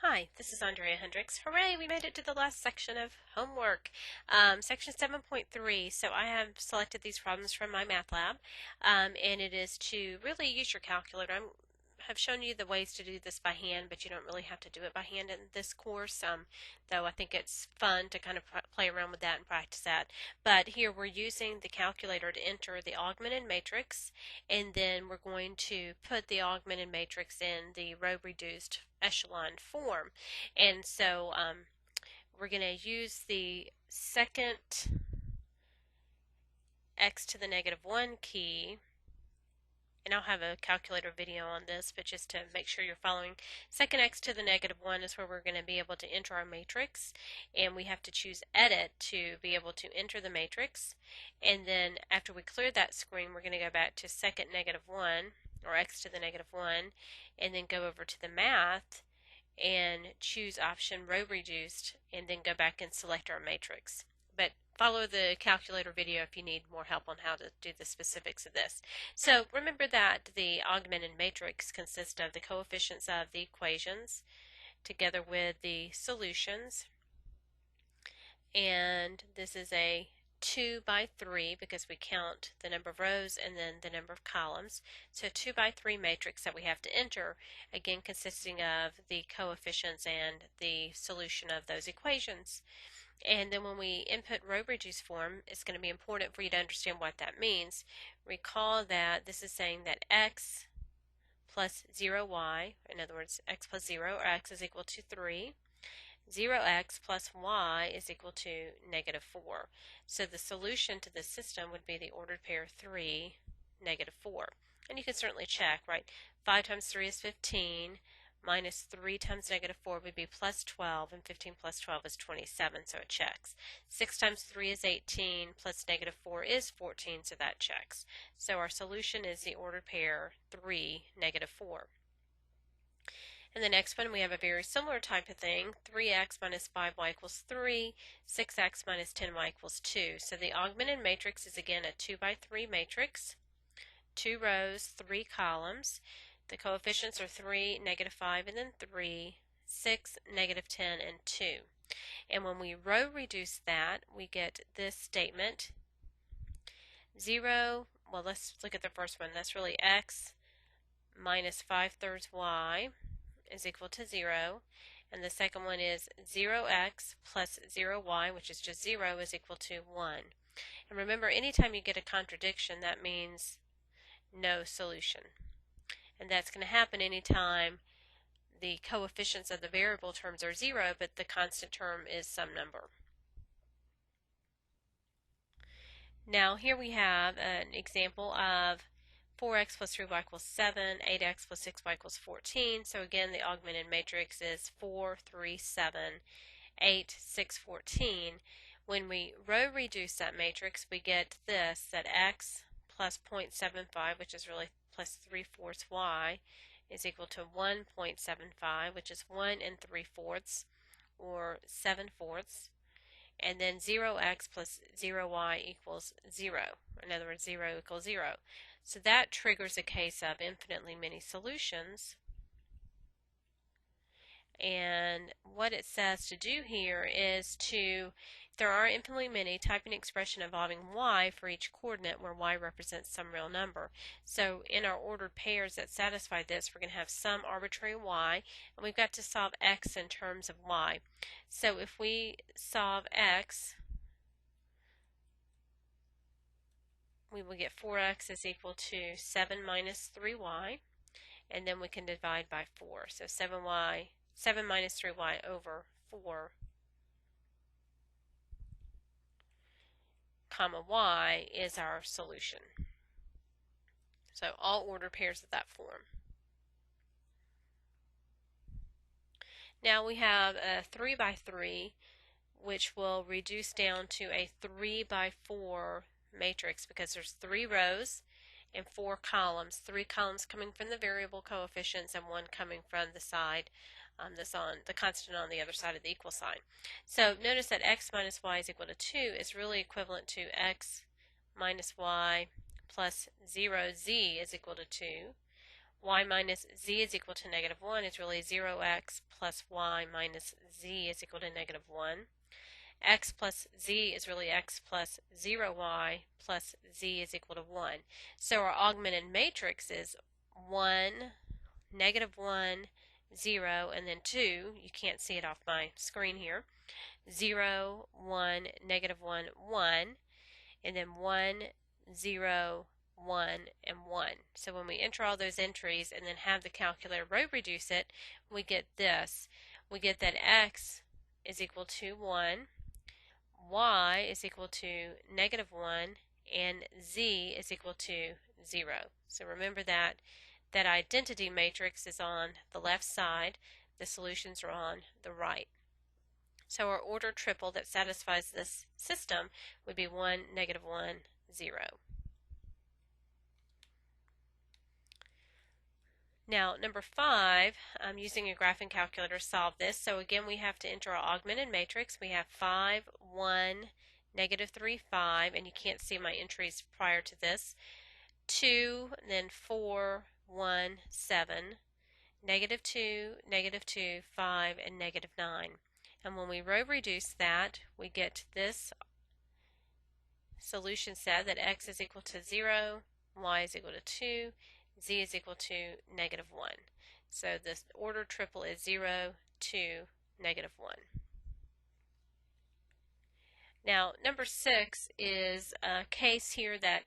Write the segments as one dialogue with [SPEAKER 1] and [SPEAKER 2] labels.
[SPEAKER 1] Hi, this is Andrea Hendricks. Hooray, we made it to the last section of homework, section 7.3. So I have selected these problems from my math lab, and it is to really use your calculator. Have shown you the ways to do this by hand, but you don't really have to do it by hand in this course, though I think it's fun to kind of play around with that and practice that. But here we're using the calculator to enter the augmented matrix, and then we're going to put the augmented matrix in the row reduced echelon form. And so we're going to use the second x to the -1 key, and I'll have a calculator video on this, but just to make sure you're following, second x to the -1 is where we're going to be able to enter our matrix, and we have to choose edit to be able to enter the matrix. And then after we clear that screen, we're going to go back to second -1, or x to the -1, and then go over to the math and choose option row reduced, and then go back and select our matrix. But follow the calculator video if you need more help on how to do the specifics of this. So remember that the augmented matrix consists of the coefficients of the equations together with the solutions. And this is a 2 by 3 because we count the number of rows and then the number of columns. So 2 by 3 matrix that we have to enter, again consisting of the coefficients and the solution of those equations. And then when we input row reduced form, it's going to be important for you to understand what that means. Recall that this is saying that x plus 0y, in other words x plus 0, or x is equal to 3, 0x plus y is equal to -4. So the solution to this system would be the ordered pair 3, -4. And you can certainly check, right? 5 times 3 is 15, minus 3 times -4 would be plus 12, and 15 plus 12 is 27, so it checks. 6 times 3 is 18, plus -4 is 14, so that checks. So our solution is the ordered pair 3, -4. And the next one, we have a very similar type of thing. 3x minus 5y equals 3, 6x minus 10y equals 2. So the augmented matrix is again a 2 by 3 matrix, 2 rows, 3 columns. The coefficients are 3, -5, and then 3, 6, -10, and 2. And when we row reduce that, we get this statement. 0, well, let's look at the first one. That's really x minus 5/3 y is equal to 0. And the second one is 0x plus 0y, which is just 0, is equal to 1. And remember, anytime you get a contradiction, that means no solution. And that's going to happen anytime the coefficients of the variable terms are 0, but the constant term is some number. Now here we have an example of 4x plus 3y equals 7, 8x plus 6y equals 14. So again, the augmented matrix is 4, 3, 7, 8, 6, 14. When we row reduce that matrix, we get this, that x plus 0.75, which is really plus 3/4 y, is equal to 1.75, which is 1 3/4, or 7/4. And then 0x plus 0y equals 0. In other words, 0 equals 0. So that triggers a case of infinitely many solutions. And what it says to do here is to, if there are infinitely many, type an expression involving y for each coordinate where y represents some real number. So in our ordered pairs that satisfy this, we're going to have some arbitrary y, and we've got to solve x in terms of y. So if we solve x, we will get 4x is equal to 7 minus 3y, and then we can divide by 4. So 7 minus 3y over 4, comma y is our solution. So all ordered pairs of that form. Now we have a 3 by 3, which will reduce down to a 3 by 4 matrix because there's 3 rows and 4 columns. 3 columns coming from the variable coefficients and 1 coming from the side that's on the constant on the other side of the equal sign. So notice that x minus y is equal to 2 is really equivalent to x minus y plus 0z is equal to 2, y minus z is equal to negative 1 is really 0x plus y minus z is equal to negative 1. X plus z is really x plus 0y plus z is equal to 1. So our augmented matrix is 1, negative 1, 0, and then 2. You can't see it off my screen here. 0, 1, negative 1, 1, and then 1, 0, 1, and 1. So when we enter all those entries and then have the calculator row reduce it, we get this. We get that x is equal to 1, y is equal to negative 1, and z is equal to 0. So remember that identity matrix is on the left side, the solutions are on the right. So our order triple that satisfies this system would be 1, negative 1, 0. Now, number 5, I'm using a graphing calculator to solve this. So again, we have to enter our augmented matrix. We have 5, 1, negative 3, 5, and you can't see my entries prior to this. 2, then 4, 1, 7, negative 2, negative 2, 5, and negative 9. And when we row reduce that, we get this solution set that x is equal to 0, y is equal to 2, z is equal to negative 1. So the order triple is 0, 2, negative 1. Now, number 6 is a case here that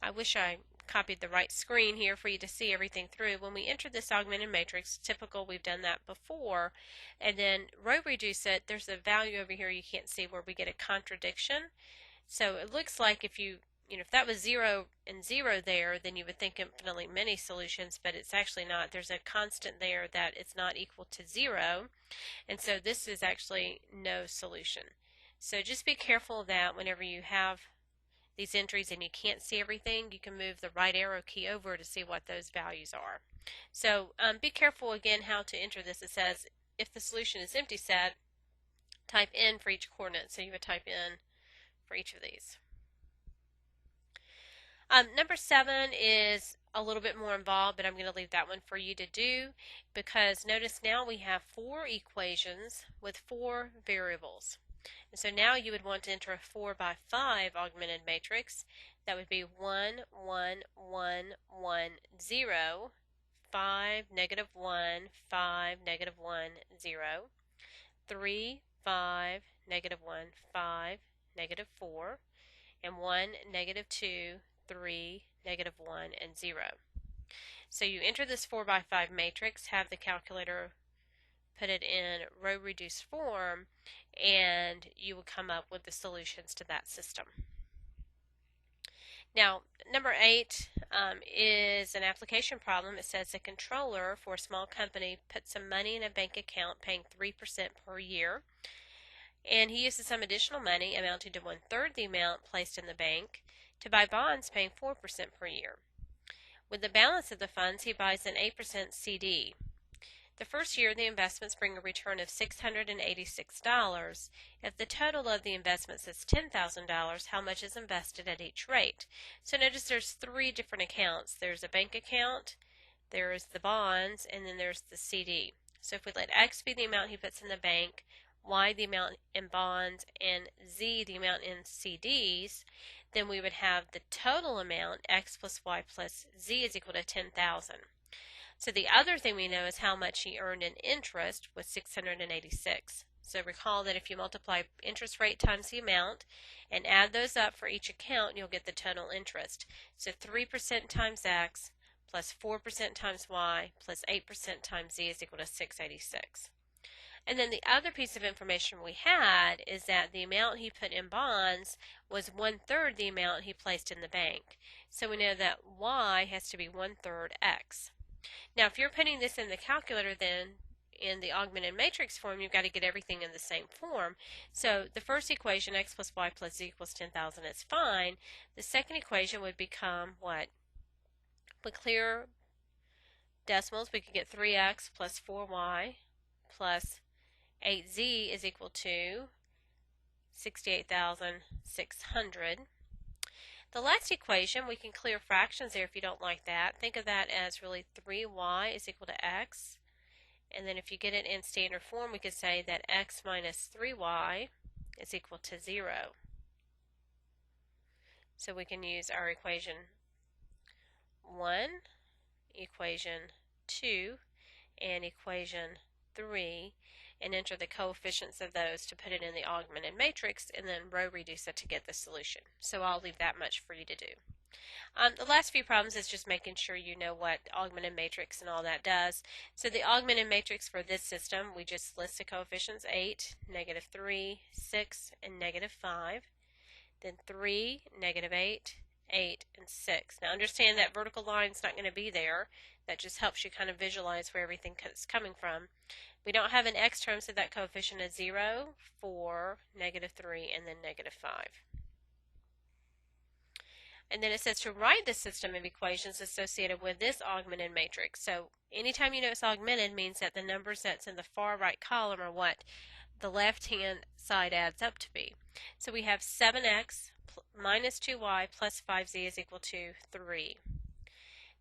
[SPEAKER 1] I wish I copied the right screen here for you to see everything through. When we enter this augmented matrix, typical, we've done that before, and then row reduce it, there's a value over here you can't see where we get a contradiction. So it looks like if if that was 0 and 0 there, then you would think infinitely many solutions, but it's actually not. There's a constant there that it's not equal to 0, and so this is actually no solution. So just be careful of that whenever you have these entries and you can't see everything, you can move the right arrow key over to see what those values are. So be careful again how to enter this. It says if the solution is empty set, type in for each coordinate. So you would type in for each of these. Number 7 is a little bit more involved, but I'm going to leave that one for you to do, because notice now we have 4 equations with 4 variables. And so now you would want to enter a 4 by 5 augmented matrix. That would be 1, 1, 1, 1, 0, 5, negative 1, 5, negative 1, 0, 3, 5, negative 1, 5, negative 4, and 1, negative 2, 3, negative 1, and 0. So you enter this 4 by 5 matrix, have the calculator put it in row reduced form, and you will come up with the solutions to that system. Now, number 8 is an application problem. It says a controller for a small company puts some money in a bank account paying 3% per year, and he uses some additional money amounting to 1/3 the amount placed in the bank to buy bonds paying 4% per year. With the balance of the funds, he buys an 8% CD. The first year, the investments bring a return of $686. If the total of the investments is $10,000, how much is invested at each rate? So notice there's 3 different accounts. There's a bank account, there's the bonds, and then there's the CD. So if we let X be the amount he puts in the bank, Y the amount in bonds, and Z the amount in CDs, then we would have the total amount, X plus Y plus Z, is equal to 10,000. So the other thing we know is how much he earned in interest was 686. So recall that if you multiply interest rate times the amount and add those up for each account, you'll get the total interest. So 3% times X plus 4% times Y plus 8% times Z is equal to 686. And then the other piece of information we had is that the amount he put in bonds was 1/3 the amount he placed in the bank. So we know that Y has to be 1/3 X. Now if you're putting this in the calculator, then in the augmented matrix form, you've got to get everything in the same form. So the first equation, X plus Y plus Z equals 10,000, is fine. The second equation would become what? With clear decimals, we could get 3X plus 4Y plus 8Z is equal to 68,600. The last equation, we can clear fractions there if you don't like that. Think of that as really 3y is equal to x. And then if you get it in standard form, we could say that x minus 3y is equal to 0. So we can use our equation 1, equation 2, and equation 3 and enter the coefficients of those to put it in the augmented matrix and then row reduce it to get the solution. So I'll leave that much for you to do. The last few problems is just making sure you know what augmented matrix and all that does. So the augmented matrix for this system, we just list the coefficients 8, negative 3, 6, and negative 5. Then 3, negative 8, 8, and 6. Now understand that vertical line is not going to be there. That just helps you kind of visualize where everything is coming from. We don't have an x term, so that coefficient is 0, 4, negative 3, and then negative 5. And then it says to write the system of equations associated with this augmented matrix. So anytime you notice augmented means that the numbers that's in the far right column are what the left-hand side adds up to be. So we have 7x minus 2y plus 5z is equal to 3.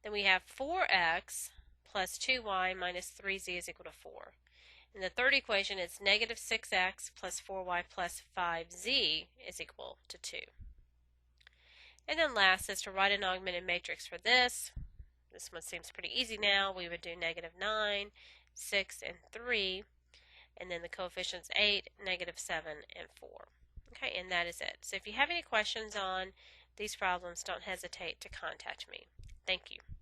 [SPEAKER 1] Then we have 4x plus 2y minus 3z is equal to 4. And the third equation is negative 6x plus 4y plus 5z is equal to 2. And then last is to write an augmented matrix for this. This one seems pretty easy now. We would do negative 9, 6, and 3. And then the coefficients 8, negative 7, and 4. Okay, and that is it. So if you have any questions on these problems, don't hesitate to contact me. Thank you.